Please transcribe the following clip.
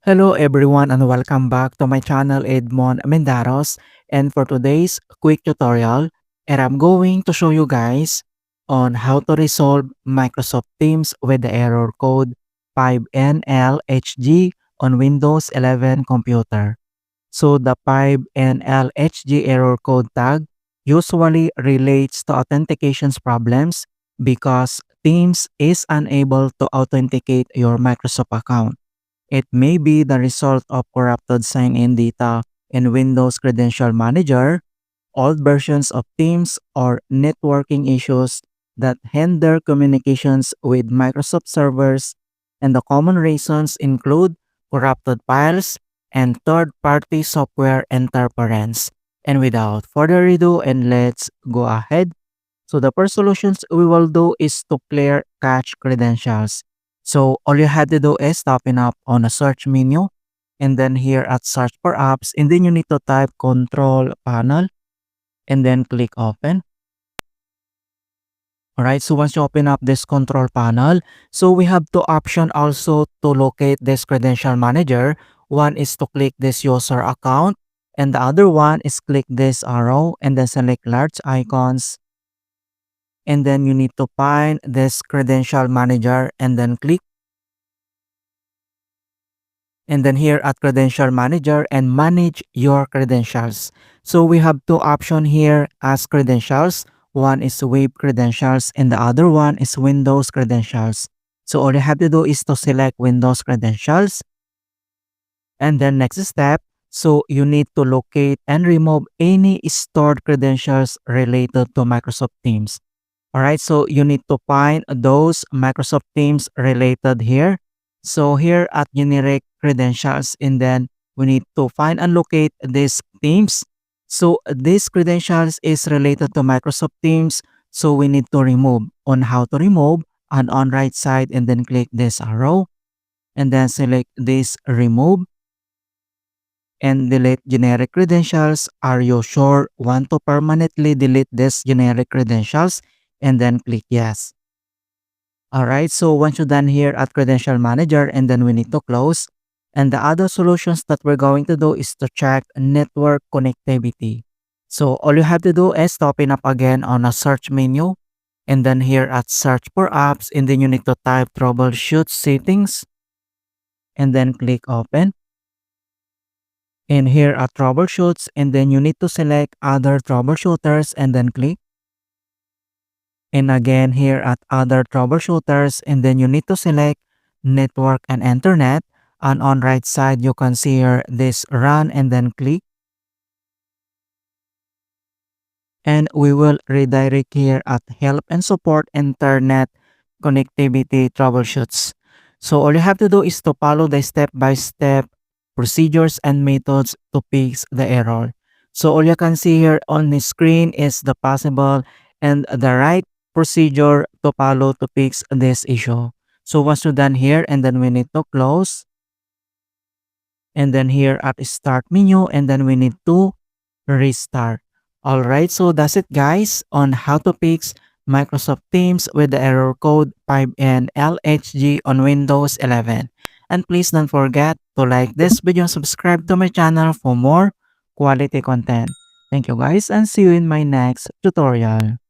Hello everyone and welcome back to my channel Edmund Mindaros, and for today's quick tutorial I'm going to show you guys on how to resolve Microsoft Teams with the error code 5NLHG on Windows 11 computer. So the 5NLHG error code tag usually relates to authentications problems because Teams is unable to authenticate your Microsoft account. It may be the result of corrupted sign-in data in Windows Credential Manager, old versions of Teams, or networking issues that hinder communications with Microsoft servers. And the common reasons include corrupted files and third-party software interference. And without further ado, and let's go ahead. So the first solutions we will do is to clear cache credentials. So all you have to do is open up on a search menu, and then here at search for apps, and then you need to type control panel and then click open. Alright, so once you open up this control panel, so we have two options also to locate this credential manager. One is to click this user account, and the other one is click this arrow and then select large icons, and then you need to find this credential manager and then click, and then here at credential manager and manage your credentials. So we have two options here as credentials. One is web credentials and the other one is Windows credentials. So all you have to do is to select Windows credentials, and then next step, so you need to locate and remove any stored credentials related to Microsoft Teams. Alright, so you need to find those Microsoft Teams related here. So here at generic credentials, and then we need to find and locate these teams. So these credentials is related to Microsoft Teams. So we need to remove. On how to remove, and on right side and then click this arrow and then select this remove and delete generic credentials. Are you sure want to permanently delete this generic credentials? And then click yes. Alright, so once you're done here at Credential Manager, and then we need to close. And the other solutions that we're going to do is to check network connectivity. So all you have to do is to open up again on a search menu, and then here at search for apps, and then you need to type troubleshoot settings and then click open. And here at troubleshoots, and then you need to select other troubleshooters and then click. And again here at other troubleshooters, and then you need to select network and internet, and on right side you can see here this run and then click, and we will redirect here at help and support internet connectivity troubleshoots. So all you have to do is to follow the step-by-step procedures and methods to fix the error. So all you can see here on the screen is the possible and the right procedure to follow to fix this issue. So once you're done here, and then we need to close, and then here at start menu, and then we need to restart. Alright, so that's it guys on how to fix Microsoft Teams with the error code 5NLHG on Windows 11. And please don't forget to like this video and subscribe to my channel for more quality content. Thank you guys, and see you in my next tutorial.